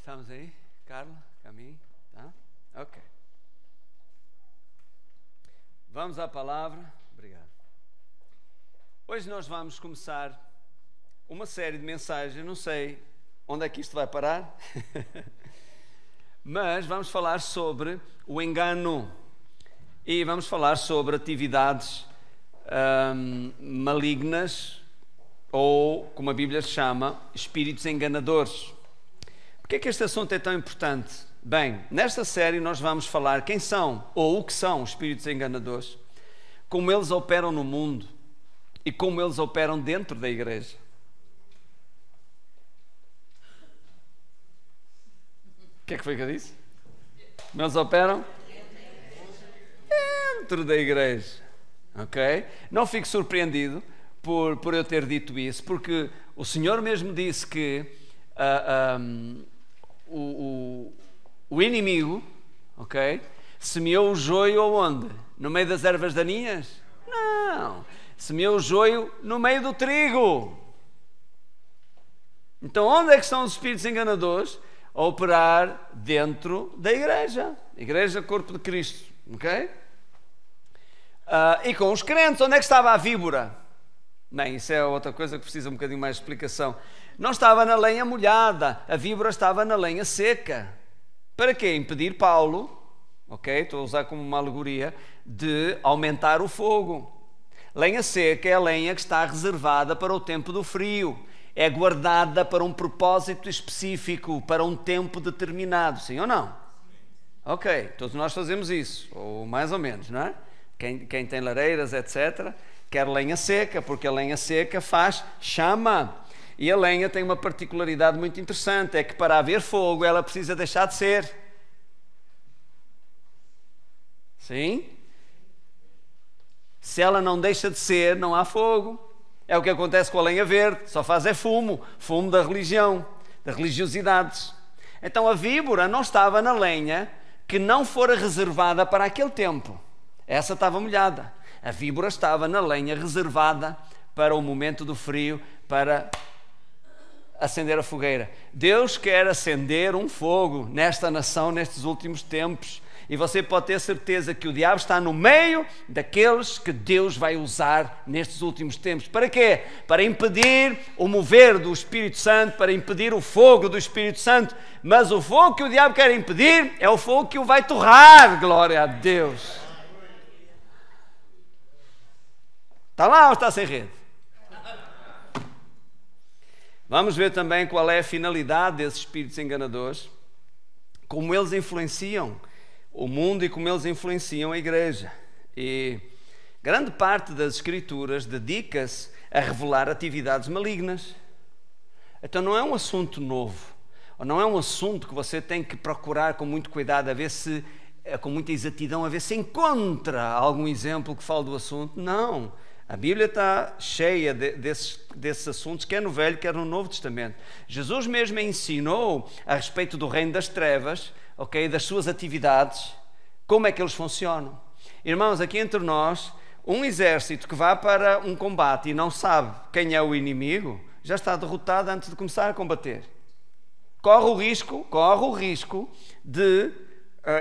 Estamos aí? Carla? Caminho? Tá? Ok. Vamos à palavra. Obrigado. Hoje nós vamos começar uma série de mensagens. Não sei onde é que isto vai parar, mas vamos falar sobre o engano e vamos falar sobre atividades malignas, ou como a Bíblia chama, espíritos enganadores. Por que é que este assunto é tão importante? Bem, nesta série nós vamos falar quem são ou o que são os espíritos enganadores, como eles operam no mundo e como eles operam dentro da igreja. O que é que foi que eu disse? Como eles operam? Dentro da igreja. Ok? Não fique surpreendido por eu ter dito isso, porque o Senhor mesmo disse que o inimigo, ok, semeou o joio aonde? No meio das ervas daninhas? Não, semeou o joio no meio do trigo. Então onde é que estão os espíritos enganadores? A operar dentro da igreja. Igreja, corpo de Cristo, ok? E com os crentes, onde é que estava a víbora? Bem, isso é outra coisa que precisa um bocadinho mais de explicação. Não estava na lenha molhada, a víbora estava na lenha seca. Para quê? Impedir Paulo, ok? Estou a usar como uma alegoria, de aumentar o fogo. Lenha seca é a lenha que está reservada para o tempo do frio. É guardada para um propósito específico, para um tempo determinado. Sim ou não? Ok, todos nós fazemos isso, ou mais ou menos, não é? Quem tem lareiras, etc., quer lenha seca, porque a lenha seca faz chama. E a lenha tem uma particularidade muito interessante, é que para haver fogo ela precisa deixar de ser. Sim? Se ela não deixa de ser, não há fogo. É o que acontece com a lenha verde, só faz é fumo, fumo da religião, das religiosidades. Então a víbora não estava na lenha que não fora reservada para aquele tempo. Essa estava molhada. A víbora estava na lenha reservada para o momento do frio, para acender a fogueira. Deus quer acender um fogo nesta nação, nestes últimos tempos. E você pode ter certeza que o diabo está no meio daqueles que Deus vai usar nestes últimos tempos. Para quê? Para impedir o mover do Espírito Santo, para impedir o fogo do Espírito Santo. Mas o fogo que o diabo quer impedir é o fogo que o vai torrar. Glória a Deus. Está lá ou está sem rede? Vamos ver também qual é a finalidade desses espíritos enganadores, como eles influenciam o mundo e como eles influenciam a igreja. E grande parte das escrituras dedica-se a revelar atividades malignas. Então não é um assunto novo, ou não é um assunto que você tem que procurar com muito cuidado, a ver se, com muita exatidão, a ver se encontra algum exemplo que fale do assunto. Não. A Bíblia está cheia desses assuntos, quer no Velho, quer no Novo Testamento. Jesus mesmo ensinou a respeito do reino das trevas, ok, das suas atividades, como é que eles funcionam. Irmãos, aqui entre nós, um exército que vá para um combate e não sabe quem é o inimigo, já está derrotado antes de começar a combater. Corre o risco de...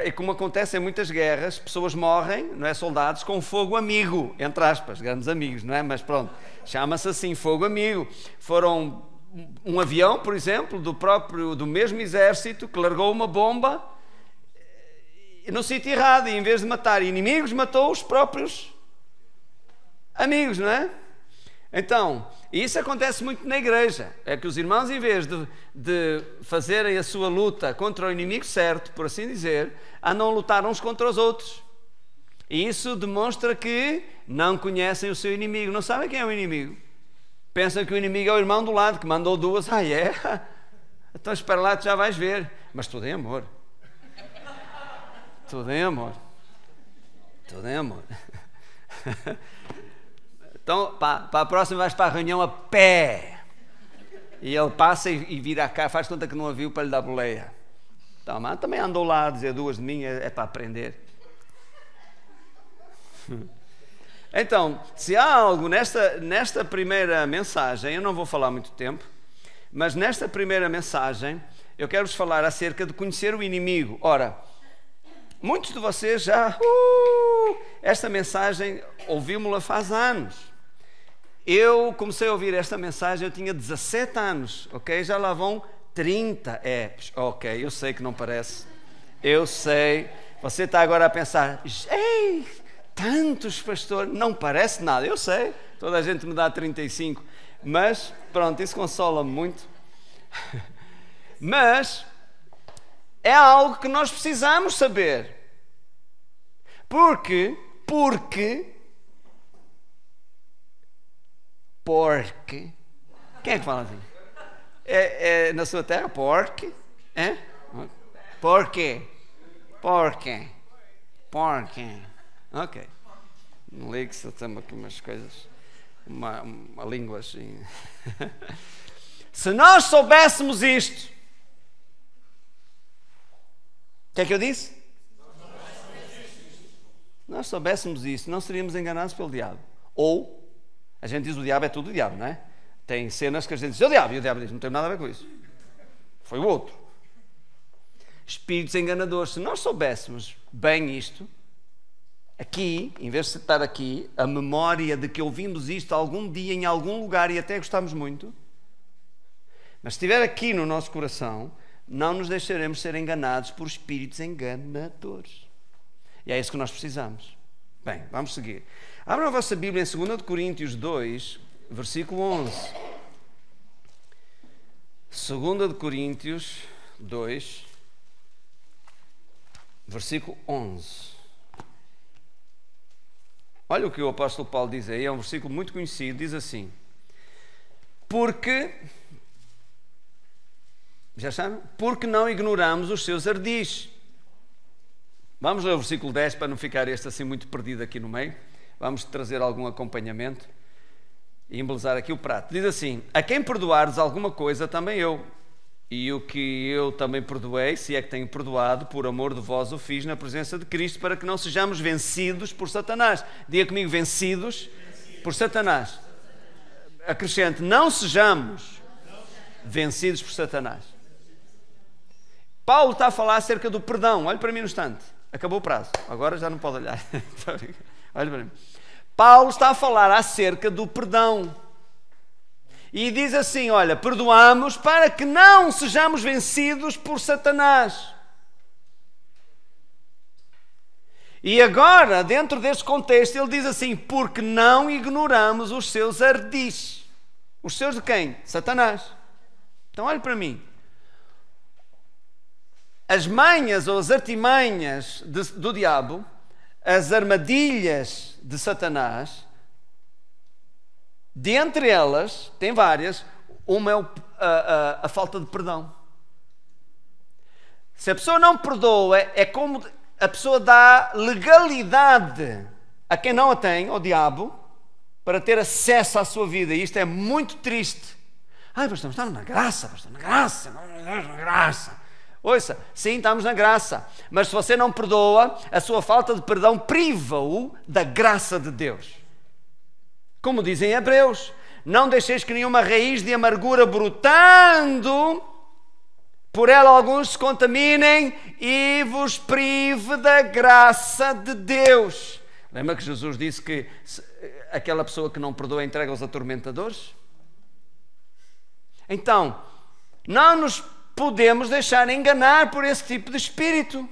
E como acontece em muitas guerras, pessoas morrem, não é, soldados, com fogo amigo, entre aspas, grandes amigos, não é? Mas pronto, chama-se assim, fogo amigo. Foram um avião, por exemplo, do mesmo exército, que largou uma bomba no sítio errado, e em vez de matar inimigos, matou os próprios amigos, não é? Então, isso acontece muito na igreja, é que os irmãos, em vez de fazerem a sua luta contra o inimigo certo, por assim dizer, andam a lutar uns contra os outros. E isso demonstra que não conhecem o seu inimigo, não sabem quem é o inimigo. Pensam que o inimigo é o irmão do lado, que mandou duas. Então espera lá, tu já vais ver. Mas tudo em amor. Tudo em amor. Tudo em amor. Então, para a próxima vais para a reunião a pé. E ele passa e vira cá, faz conta que não a viu para lhe dar boleia. Então, mas também andou lá a dizer duas de mim, é para aprender. Então, se há algo nesta primeira mensagem, eu não vou falar muito tempo, mas nesta primeira mensagem, eu quero-vos falar acerca de conhecer o inimigo. Ora, muitos de vocês já... esta mensagem ouvimos-la faz anos. Eu comecei a ouvir esta mensagem, eu tinha 17 anos, ok? Já lá vão 30 apps. Ok, eu sei que não parece. Eu sei. Você está agora a pensar, ei, tantos pastores, não parece nada. Eu sei, toda a gente me dá 35. Mas, pronto, isso consola-me muito. Mas, é algo que nós precisamos saber. Porque, quem é que fala assim? É na sua terra? Porque? É? Porque? Ok. Não ligue se eu tenho aqui umas coisas, uma língua assim. Se nós soubéssemos isto, o que é que eu disse? Nós soubéssemos isso, não seríamos enganados pelo diabo. Ou, a gente diz o diabo é tudo o diabo, não é? Tem cenas que a gente diz, o diabo, e o diabo diz, não tem nada a ver com isso. Foi o outro. Espíritos enganadores. Se nós soubéssemos bem isto, aqui, em vez de estar aqui, a memória de que ouvimos isto algum dia, em algum lugar, e até gostamos muito, mas se estiver aqui no nosso coração, não nos deixaremos ser enganados por espíritos enganadores. E é isso que nós precisamos. Bem, vamos seguir. Abram a vossa Bíblia em 2 Coríntios 2, versículo 11. 2 Coríntios 2, versículo 11. Olha o que o apóstolo Paulo diz aí, é um versículo muito conhecido, diz assim: porque, já sabem? Porque não ignoramos os seus ardis. Vamos ler o versículo 10 para não ficar este assim muito perdido aqui no meio. Vamos trazer algum acompanhamento e embelezar aqui o prato. Diz assim: a quem perdoares alguma coisa, também eu. E o que eu também perdoei, se é que tenho perdoado, por amor de vós o fiz na presença de Cristo, para que não sejamos vencidos por Satanás. Diga comigo, vencidos por Satanás. Acrescente, não sejamos vencidos por Satanás. Paulo está a falar acerca do perdão. Olhe para mim no instante. Acabou o prazo. Agora já não pode olhar. Olhe para mim. Paulo está a falar acerca do perdão. E diz assim, olha, perdoamos para que não sejamos vencidos por Satanás. E agora, dentro deste contexto, ele diz assim, porque não ignoramos os seus ardis. Os seus de quem? Satanás. Então olhe para mim. As manhas ou as artimanhas do diabo, as armadilhas de Satanás, dentre elas, tem várias, uma é a falta de perdão. Se a pessoa não perdoa, é como a pessoa dá legalidade a quem não a tem, ao diabo, para ter acesso à sua vida. E isto é muito triste. Ai, pastor, estamos na graça, pastor, na graça. Ouça, sim, estamos na graça, mas se você não perdoa, a sua falta de perdão priva-o da graça de Deus. Como dizem Hebreus, não deixeis que nenhuma raiz de amargura brotando, por ela alguns se contaminem e vos prive da graça de Deus. Lembra que Jesus disse que aquela pessoa que não perdoa entrega aos atormentadores? Então, não nos podemos deixar enganar por esse tipo de espírito.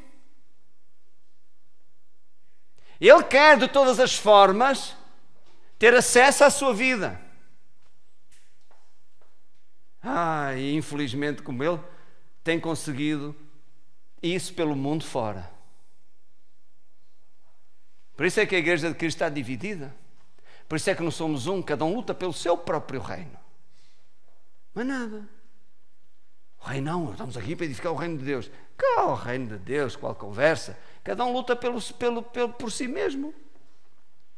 Ele quer de todas as formas ter acesso à sua vida. E infelizmente, como ele tem conseguido isso pelo mundo fora. Por isso é que a Igreja de Cristo está dividida. Por isso é que não somos um, cada um luta pelo seu próprio reino. Mas nada. O reino não, estamos aqui para edificar o reino de Deus. Qual o reino de Deus? Qual conversa? Cada um luta por si mesmo.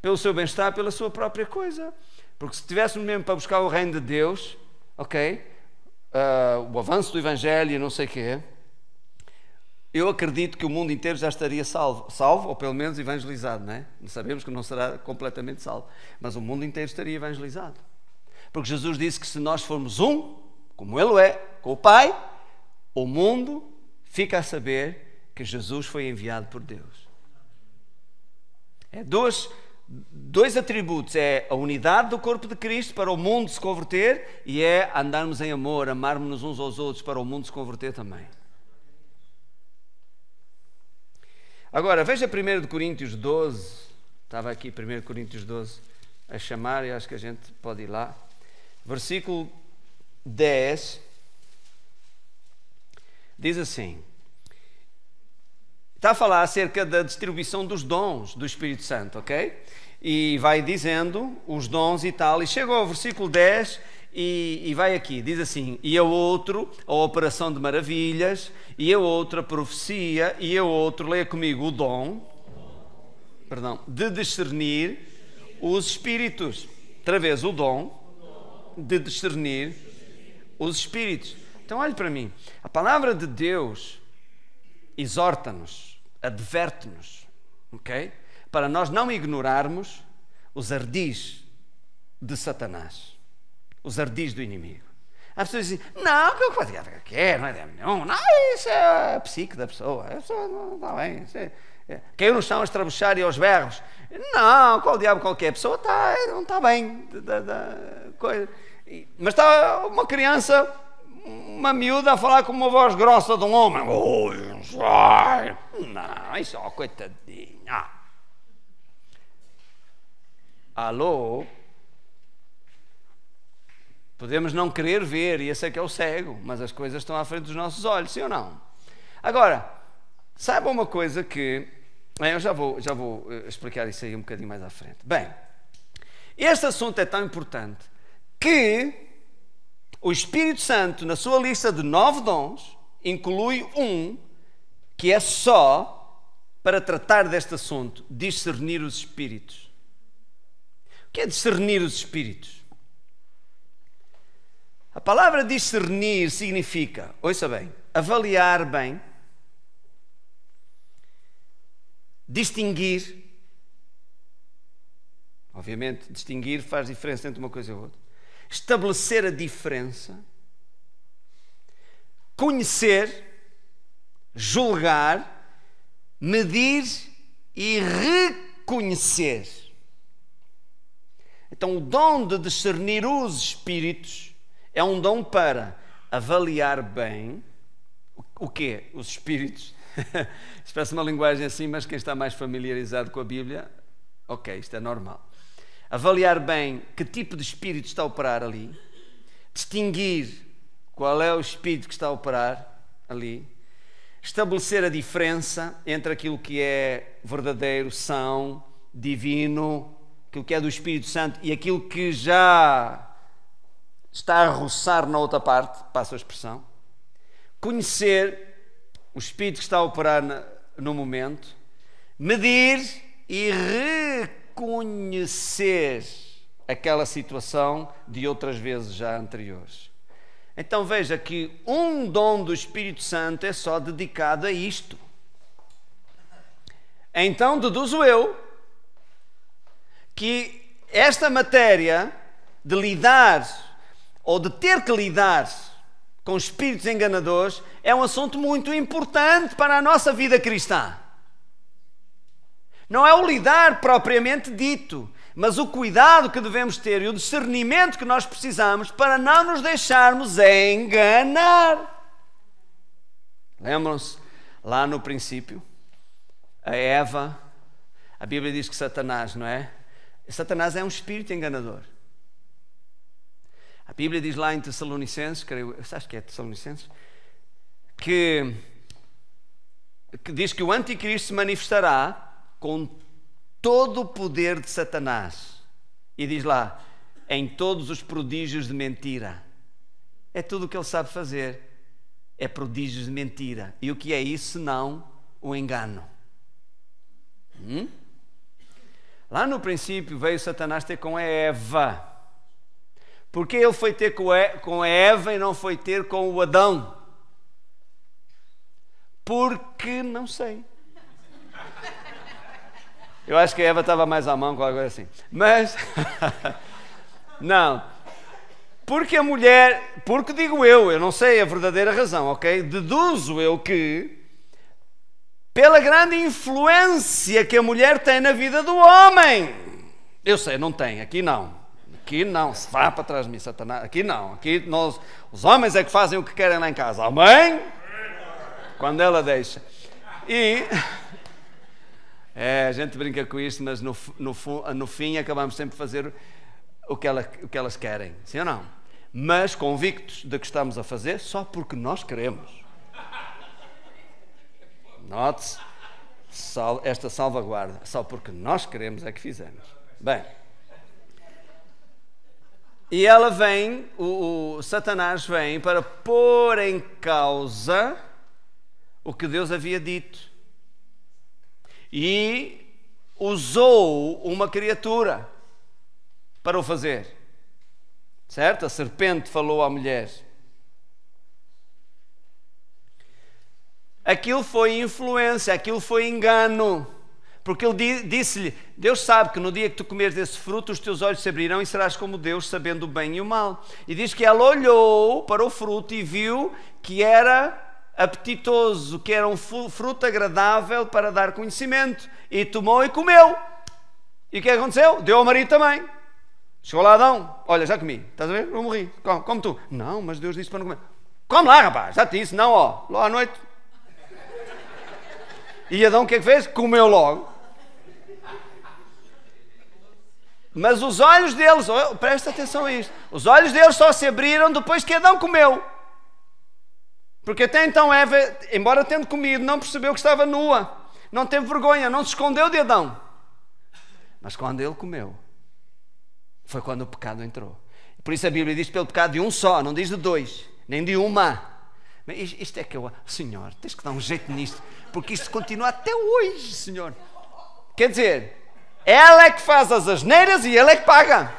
Pelo seu bem-estar, pela sua própria coisa. Porque se estivéssemos mesmo para buscar o reino de Deus, ok? O avanço do Evangelho e não sei o quê, eu acredito que o mundo inteiro já estaria salvo, ou pelo menos evangelizado, não é? Sabemos que não será completamente salvo, mas o mundo inteiro estaria evangelizado. Porque Jesus disse que se nós formos um, como Ele é, com o Pai, o mundo fica a saber que Jesus foi enviado por Deus. É dois atributos, é a unidade do corpo de Cristo para o mundo se converter e é andarmos em amor, amarmos-nos uns aos outros para o mundo se converter também. Agora, veja 1 Coríntios 12, estava aqui 1 Coríntios 12 a chamar e acho que a gente pode ir lá. Versículo 10 diz assim, está a falar acerca da distribuição dos dons do Espírito Santo, ok? E vai dizendo os dons e tal, e chega ao versículo 10 e vai aqui, diz assim, e a outro a operação de maravilhas, e a outro a profecia, e a outro, leia comigo, o dom, de discernir os espíritos. Outra vez, o dom de discernir os espíritos. Então olhe para mim, a palavra de Deus exorta-nos, adverte-nos, ok? Para nós não ignorarmos os ardis de Satanás, os ardis do inimigo. As pessoas dizem, não, que não é demônio, não, isso é a psique da pessoa, a pessoa não está bem, caiu no chão a estrabuchar e aos berros. Não, qual diabo qualquer pessoa não está bem, mas está uma criança, uma miúda a falar com uma voz grossa de um homem. Não, isso é uma coitadinha. Alô? Podemos não querer ver, e esse é que é o cego, mas as coisas estão à frente dos nossos olhos, sim ou não? Agora, saiba uma coisa que... eu já vou explicar isso aí um bocadinho mais à frente. Bem, este assunto é tão importante que o Espírito Santo, na sua lista de 9 dons, inclui um que é só para tratar deste assunto, discernir os espíritos. O que é discernir os espíritos? A palavra discernir significa, ouça bem, avaliar bem, distinguir. Obviamente, distinguir faz diferença entre uma coisa e outra. Estabelecer a diferença, conhecer, julgar, medir e reconhecer. Então, o dom de discernir os espíritos é um dom para avaliar bem o quê? Os espíritos. Isto parece uma linguagem assim, mas quem está mais familiarizado com a Bíblia, ok, isto é normal. Avaliar bem que tipo de espírito está a operar ali, distinguir qual é o espírito que está a operar ali, estabelecer a diferença entre aquilo que é verdadeiro, são, divino, aquilo que é do Espírito Santo e aquilo que já está a roçar na outra parte, passa a expressão, conhecer o espírito que está a operar no momento, medir e reconhecer aquela situação de outras vezes já anteriores. Então veja que um dom do Espírito Santo é só dedicado a isto. Então deduzo eu que esta matéria de lidar ou de ter que lidar com espíritos enganadores é um assunto muito importante para a nossa vida cristã. Não é o lidar propriamente dito, mas o cuidado que devemos ter e o discernimento que nós precisamos para não nos deixarmos enganar. Lembram-se, lá no princípio, a Eva, a Bíblia diz que Satanás, não é? Satanás é um espírito enganador. A Bíblia diz lá em Tessalonicenses, acho que é Tessalonicenses, que diz que o anticristo se manifestará com todo o poder de Satanás. E diz lá, em todos os prodígios de mentira. É tudo o que ele sabe fazer. É prodígios de mentira. E o que é isso senão o engano? Lá no princípio veio Satanás ter com a Eva. Por que ele foi ter com a Eva e não foi ter com o Adão? Porque não sei. Eu acho que a Eva estava mais à mão com algo assim. Mas, não. Porque a mulher, porque digo eu não sei a verdadeira razão, ok? Deduzo eu que, pela grande influência que a mulher tem na vida do homem. Eu sei, não tem, aqui não. Aqui não, se vá para trás de mim, Satanás. Aqui não, aqui nós, os homens é que fazem o que querem lá em casa. Amém? Quando ela deixa. E a gente brinca com isto, mas no fim acabamos sempre a fazer o que elas querem. Sim ou não? Mas convictos de que estamos a fazer só porque nós queremos. Note-se esta salvaguarda. Só porque nós queremos é que fizemos. Bem. E ela vem, o Satanás vem para pôr em causa o que Deus havia dito. E usou uma criatura para o fazer. Certo? A serpente falou à mulher. Aquilo foi influência, aquilo foi engano. Porque ele disse-lhe, Deus sabe que no dia que tu comeres desse fruto, os teus olhos se abrirão e serás como Deus, sabendo o bem e o mal. E diz que ela olhou para o fruto e viu que era apetitoso, que era um fruto agradável para dar conhecimento. E tomou e comeu. E o que aconteceu? Deu ao marido também. Chegou lá Adão, olha, já comi, estás a ver? Eu morri, come tu. Não, mas Deus disse para não comer. Come lá, rapaz, já te disse, não, ó, lá à noite. E Adão o que é que fez? Comeu logo. Mas os olhos deles, presta atenção a isto, os olhos deles só se abriram depois que Adão comeu. Porque até então Eva, embora tendo comido, não percebeu que estava nua, não teve vergonha, não se escondeu de Adão. Mas quando ele comeu, foi quando o pecado entrou. Por isso a Bíblia diz pelo pecado de um só, não diz de dois, nem de uma. Mas isto é que eu... Senhor, tens que dar um jeito nisto, porque isto continua até hoje, Senhor. Quer dizer, ela é que faz as asneiras e ele é que paga.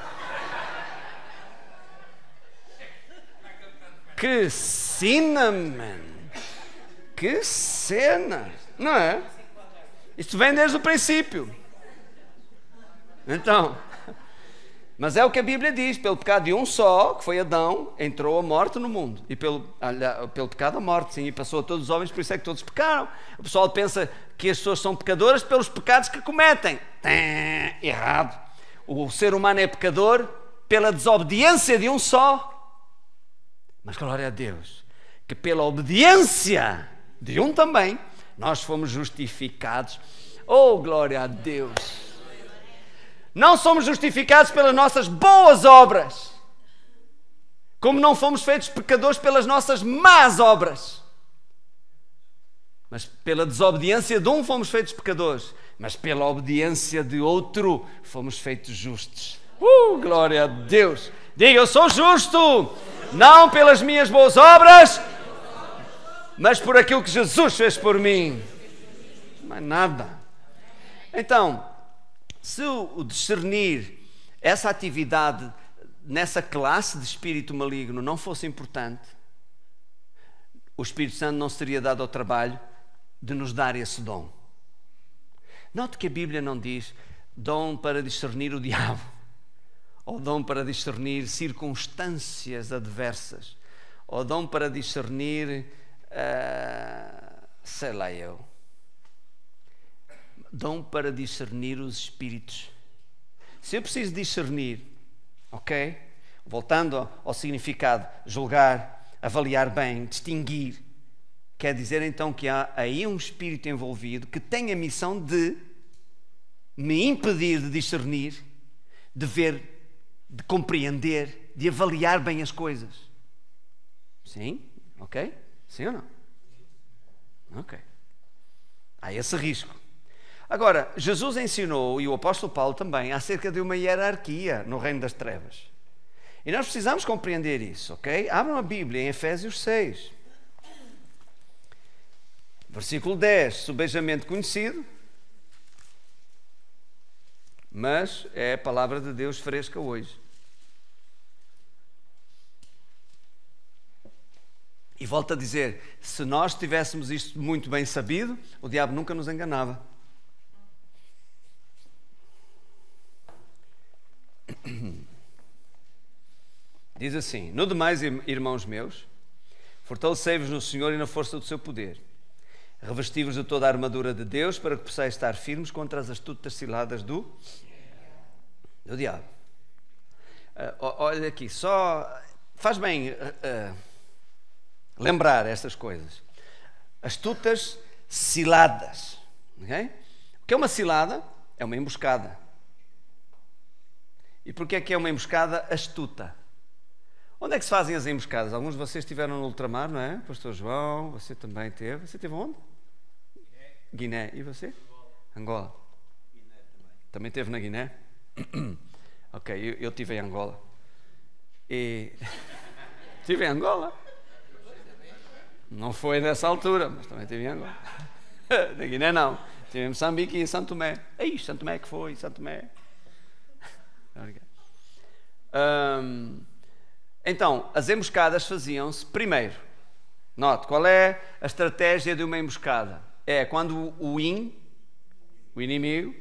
Que cena, man. Que cena. Não é? Isto vem desde o princípio. Então... Mas é o que a Bíblia diz, pelo pecado de um só, que foi Adão, entrou a morte no mundo. E pelo pecado a morte, sim, e passou a todos os homens, por isso é que todos pecaram. O pessoal pensa que as pessoas são pecadoras pelos pecados que cometem. Errado. O ser humano é pecador pela desobediência de um só. Mas glória a Deus, que pela obediência de um também, nós fomos justificados. Oh, glória a Deus. Não somos justificados pelas nossas boas obras, como não fomos feitos pecadores pelas nossas más obras. Mas pela desobediência de um fomos feitos pecadores, mas pela obediência de outro fomos feitos justos. Glória a Deus. Diga, eu sou justo, não pelas minhas boas obras, mas por aquilo que Jesus fez por mim. Mais nada. Então, se o discernir essa atividade nessa classe de espírito maligno não fosse importante, o Espírito Santo não se teria dado ao trabalho de nos dar esse dom. Note que a Bíblia não diz dom para discernir o diabo, ou dom para discernir circunstâncias adversas, ou dom para discernir, sei lá eu, dom para discernir os espíritos. Se eu preciso discernir, ok? Voltando ao significado, julgar, avaliar bem, distinguir, quer dizer então que há aí um espírito envolvido que tem a missão de me impedir de discernir, de ver, de compreender, de avaliar bem as coisas. Sim? Ok? Sim ou não? Ok. Há esse risco. Agora, Jesus ensinou, e o apóstolo Paulo também, acerca de uma hierarquia no reino das trevas. E nós precisamos compreender isso, ok? Abram a Bíblia em Efésios 6. Versículo 10, subejamente conhecido, mas é a palavra de Deus fresca hoje. E volto a dizer, se nós tivéssemos isto muito bem sabido, o diabo nunca nos enganava. Diz assim: no demais, irmãos meus, fortalecei-vos no Senhor e na força do seu poder. Revesti-vos de toda a armadura de Deus para que possais estar firmes contra as astutas ciladas do diabo. Olha aqui, só faz bem lembrar estas coisas. Astutas ciladas. Okay? O que é uma cilada? É uma emboscada. E porquê é que é uma emboscada astuta? Onde é que se fazem as emboscadas? Alguns de vocês estiveram no ultramar, não é? Pastor João, você também teve. Você teve onde? Guiné. E você? Angola. Guiné também teve na Guiné? Ok, eu estive em Angola. Estive em Angola. Não foi nessa altura, mas também estive em Angola. Na Guiné não. Estive em Moçambique e em Santo Tomé. Santo Tomé que foi, Santo Tomé. Então, as emboscadas faziam-se primeiro. Note, qual é a estratégia de uma emboscada? É quando o inimigo,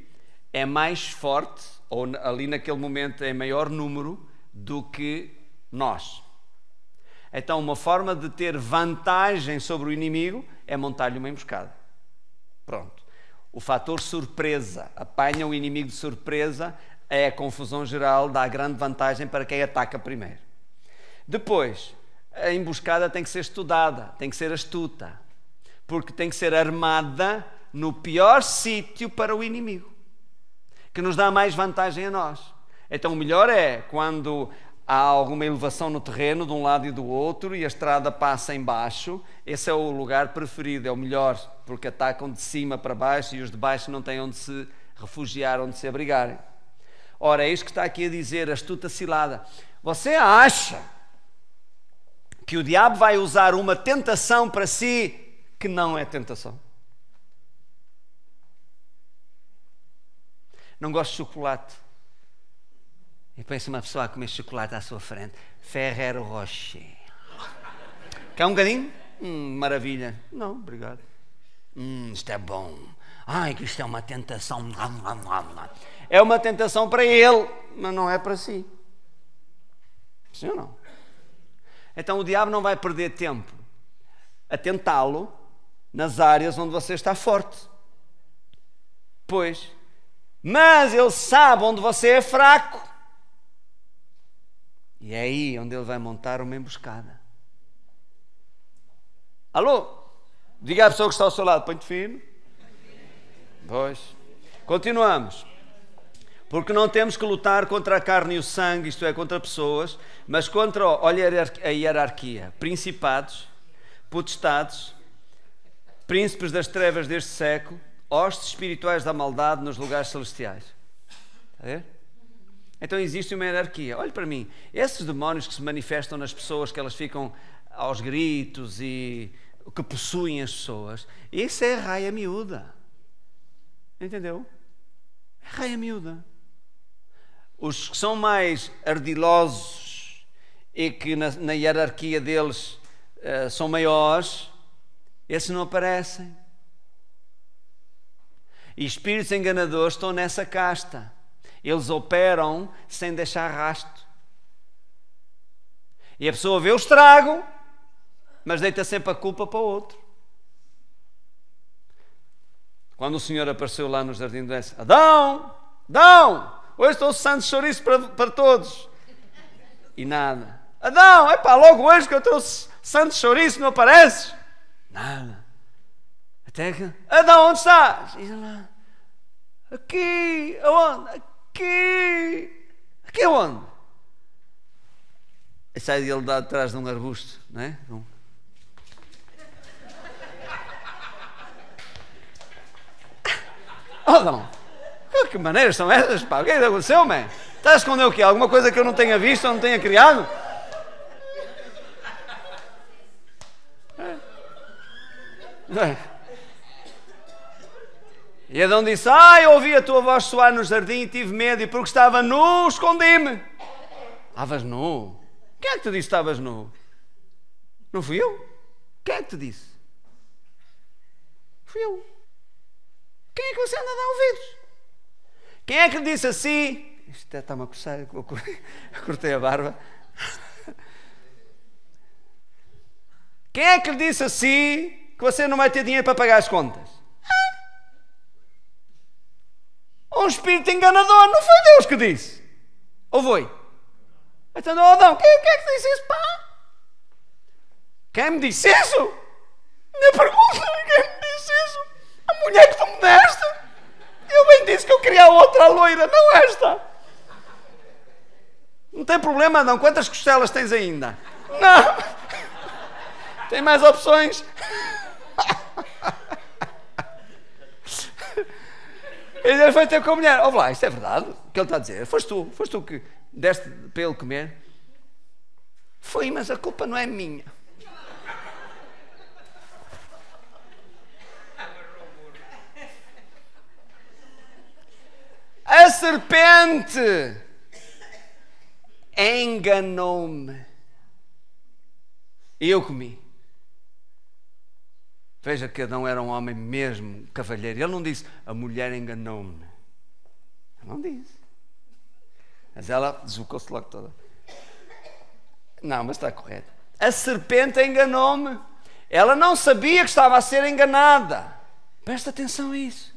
é mais forte, ou ali naquele momento é em maior número do que nós. Então, uma forma de ter vantagem sobre o inimigo é montar-lhe uma emboscada. Pronto. O fator surpresa, apanha o inimigo de surpresa, é a confusão geral, dá grande vantagem para quem ataca primeiro. Depois, a emboscada tem que ser estudada, tem que ser astuta, porque tem que ser armada no pior sítio para o inimigo, que nos dá mais vantagem a nós. Então o melhor é quando há alguma elevação no terreno de um lado e do outro e a estrada passa em baixo. Esse é o lugar preferido, é o melhor, porque atacam de cima para baixo e os de baixo não têm onde se refugiar, onde se abrigarem. Ora, é isto que está aqui a dizer, astuta cilada. Você acha que o diabo vai usar uma tentação para si que não é tentação? Não gosto de chocolate. E pensa uma pessoa a comer chocolate à sua frente. Ferrero Rocher. Quer um bocadinho? Maravilha. Não, obrigado. Isto é bom. Ai, que isto é uma tentação. É uma tentação para ele, mas não é para si. Sim ou não? Então o diabo não vai perder tempo a tentá-lo nas áreas onde você está forte. Pois. Mas ele sabe onde você é fraco. E é aí onde ele vai montar uma emboscada. Alô? Diga à pessoa que está ao seu lado, põe-te fino. Pois. Continuamos. Porque não temos que lutar contra a carne e o sangue, isto é, contra pessoas, mas contra, olha a hierarquia, principados, potestades, príncipes das trevas deste século, hostes espirituais da maldade nos lugares celestiais. Está a ver? Então existe uma hierarquia. Olhe para mim, esses demónios que se manifestam nas pessoas, que elas ficam aos gritos e que possuem as pessoas, isso é raia miúda. Entendeu? É raia miúda. Os que são mais ardilosos e que na hierarquia deles são maiores, esses não aparecem. E espíritos enganadores estão nessa casta. Eles operam sem deixar rastro. E a pessoa vê o estrago, mas deita sempre a culpa para o outro. Quando o Senhor apareceu lá no jardim do Éden, Adão, hoje estou santo chouriço para todos. E nada. Adão, epá, logo hoje que eu trouxe santo chouriço, não apareces? Nada. Até que, Adão, onde estás? E lá, aqui, aonde? Aqui aonde? E sai ele de atrás de um arbusto, não é? Oh, Adão, que maneiras são essas, pá? O que é que aconteceu, man? Estás a esconder o quê? Alguma coisa que eu não tenha visto ou não tenha criado? E Adão disse, eu ouvi a tua voz soar no jardim e tive medo, e porque estava nu, escondi-me. Estavas nu? Quem é que te disse que estavas nu? Não fui eu? Quem é que te disse? Fui eu. Quem é que você anda a dar ouvidos? Quem é que lhe disse assim? Isto está-me a coçar, eu cortei a barba. Quem é que lhe disse assim que você não vai ter dinheiro para pagar as contas? Um espírito enganador, não foi Deus que disse? Ou foi? Então, Adão, quem é que disse isso? Pá? Quem me disse isso? Minha pergunta, quem me disse isso? A mulher que tu me deste? Eu bem disse que eu queria a outra loira, não esta. Não tem problema, Adão. Quantas costelas tens ainda? Não. Tem mais opções? Ele foi ter com a mulher. Ouve lá, isto é verdade? O que ele está a dizer? Foste tu que deste para ele comer? Foi, mas a culpa não é minha. A serpente enganou-me e eu comi. Veja que Adão era um homem mesmo cavalheiro. Ele não disse, a mulher enganou-me. Ele não disse. Mas ela deslocou-se logo toda. Não, mas está correto. A serpente enganou-me. Ela não sabia que estava a ser enganada. Presta atenção a isso.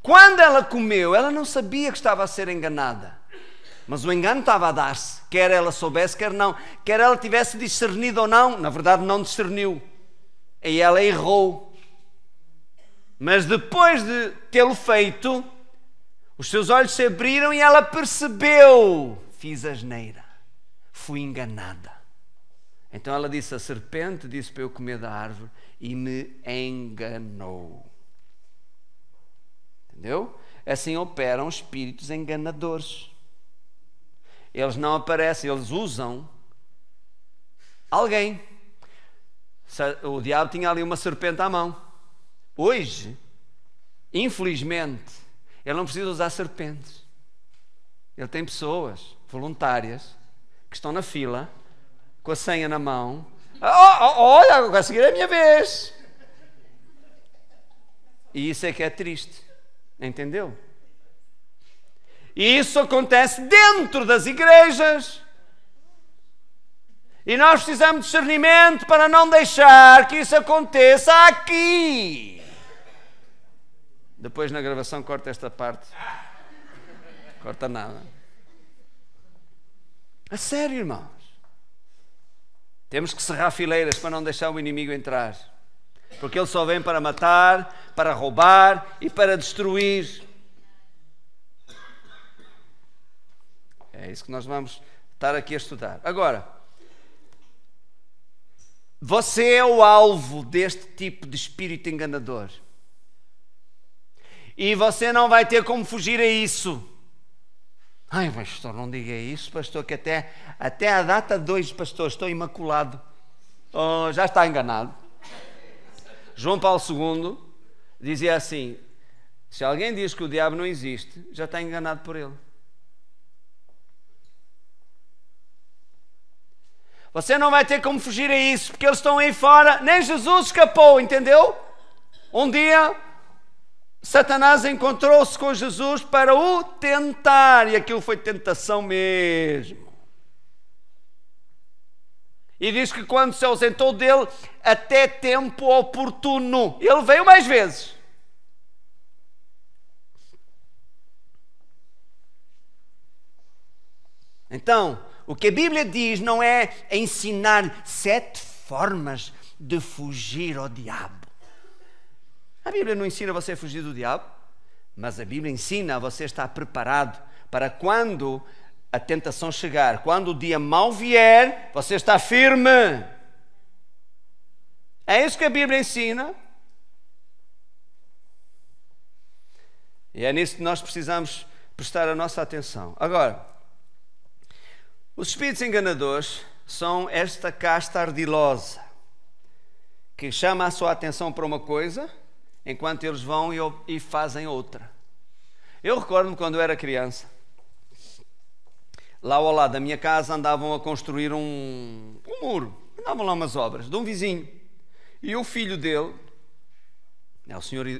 Quando ela comeu, ela não sabia que estava a ser enganada. Mas o engano estava a dar-se. Quer ela soubesse, quer não. Quer ela tivesse discernido ou não. Na verdade, não discerniu. E ela errou. Mas depois de tê-lo feito, os seus olhos se abriram e ela percebeu. Fiz asneira. Fui enganada. Então ela disse, a serpente disse para eu comer da árvore e me enganou. Entendeu? Assim operam espíritos enganadores. Eles não aparecem, eles usam alguém. O diabo tinha ali uma serpente à mão. Hoje, infelizmente, ele não precisa usar serpentes. Ele tem pessoas voluntárias que estão na fila, com a senha na mão. Olha, vai seguir a minha vez. E isso é que é triste. Entendeu? E isso acontece dentro das igrejas. E nós precisamos de discernimento para não deixar que isso aconteça aqui. Depois na gravação corta esta parte. Corta nada. A sério, irmãos. Temos que cerrar fileiras para não deixar o inimigo entrar. Porque ele só vem para matar, para roubar e para destruir. É isso que nós vamos estar aqui a estudar. Agora, você é o alvo deste tipo de espírito enganador. E você não vai ter como fugir a isso. Ai, pastor, não diga isso, pastor, que até a data de hoje, pastor, estou imaculado. Oh, já está enganado. João Paulo II dizia assim, se alguém diz que o diabo não existe, já está enganado por ele. Você não vai ter como fugir a isso, porque eles estão aí fora. Nem Jesus escapou, entendeu? Um dia, Satanás encontrou-se com Jesus para o tentar, e aquilo foi tentação mesmo. E diz que quando se ausentou dele, até tempo oportuno, ele veio mais vezes. Então, o que a Bíblia diz não é ensinar 7 formas de fugir ao diabo. A Bíblia não ensina você a fugir do diabo, mas a Bíblia ensina a você estar preparado para quando a tentação chegar, quando o dia mau vier, você está firme. É isso que a Bíblia ensina. E é nisso que nós precisamos prestar a nossa atenção. Agora, os espíritos enganadores são esta casta ardilosa que chama a sua atenção para uma coisa, enquanto eles vão e fazem outra. Eu recordo-me quando eu era criança, lá ao lado da minha casa andavam a construir um muro, andavam lá umas obras de um vizinho, e o filho dele,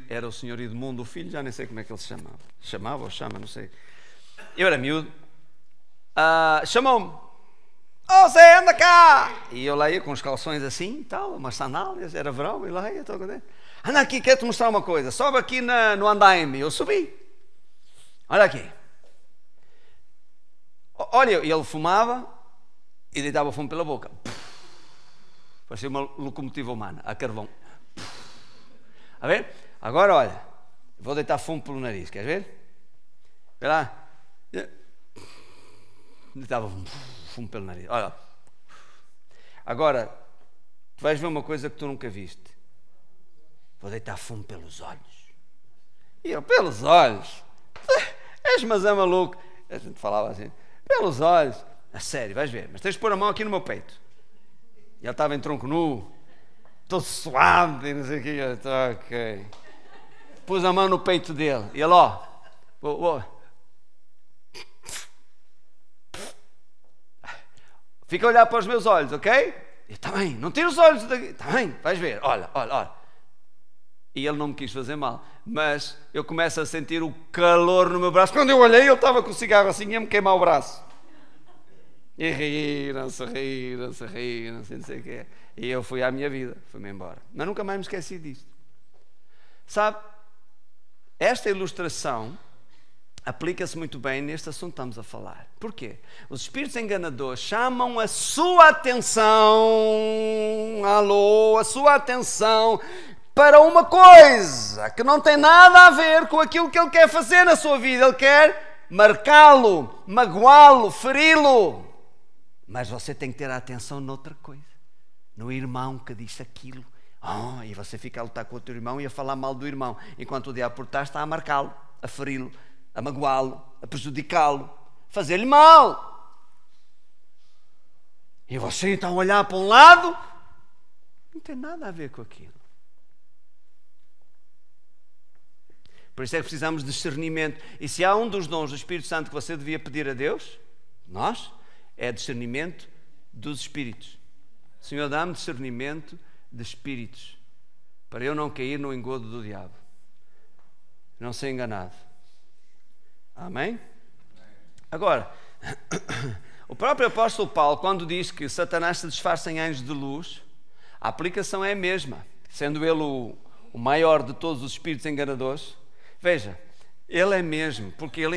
era o senhor Edmundo, o filho, já nem sei como é que ele se chamava ou chama, não sei, eu era miúdo, chamou-me, Oh, Zé, anda cá! E eu lá ia com os calções assim e tal, umas sandálias, era verão, e lá ia, estou contente. Anda aqui, quero-te mostrar uma coisa. Sobe aqui no andaime. Eu subi. Olha aqui. Olha, ele fumava e deitava fumo pela boca. Parecia uma locomotiva humana, a carvão. A ver? Agora, olha, vou deitar fumo pelo nariz, queres ver? Vê lá. Deitava fumo pelo nariz. Olha. Agora, tu vais ver uma coisa que tu nunca viste. Vou deitar fumo pelos olhos. E eu, pelos olhos? És, mas é maluco. A gente falava assim, pelos olhos. A sério, vais ver. Mas tens de pôr a mão aqui no meu peito. E ele estava em tronco nu, todo suado e não sei o que. Eu, ok. Pus a mão no peito dele. E ele, ó. Fica a olhar para os meus olhos, ok? E está bem, não tira os olhos daqui. Está bem, vais ver. Olha, olha, olha. E ele não me quis fazer mal. Mas eu começo a sentir o calor no meu braço. Quando eu olhei, ele estava com o cigarro assim, ia-me queimar o braço. E riram-se, não sei o quê. E eu fui à minha vida, fui-me embora. Mas nunca mais me esqueci disto. Sabe, esta ilustração aplica-se muito bem neste assunto que estamos a falar. Porquê? Os espíritos enganadores chamam a sua atenção, a sua atenção para uma coisa que não tem nada a ver com aquilo que ele quer fazer na sua vida. Ele quer marcá-lo, magoá-lo, feri-lo. Mas você tem que ter a atenção noutra coisa. No irmão que disse aquilo. E você fica a lutar com o teu irmão e a falar mal do irmão. Enquanto o diabo por trás está a marcá-lo, a feri-lo, a magoá-lo, a prejudicá-lo, fazer-lhe mal. E você está a olhar para um lado, não tem nada a ver com aquilo. Por isso é que precisamos de discernimento. E se há um dos dons do Espírito Santo que você devia pedir a Deus, nós, é discernimento dos espíritos. Senhor, dá-me discernimento de espíritos, para eu não cair no engodo do diabo, não ser enganado. Amém? Agora, o próprio apóstolo Paulo, quando diz que Satanás se disfarça em anjos de luz, a aplicação é a mesma, sendo ele o maior de todos os espíritos enganadores. Veja, ele é mesmo, porque ele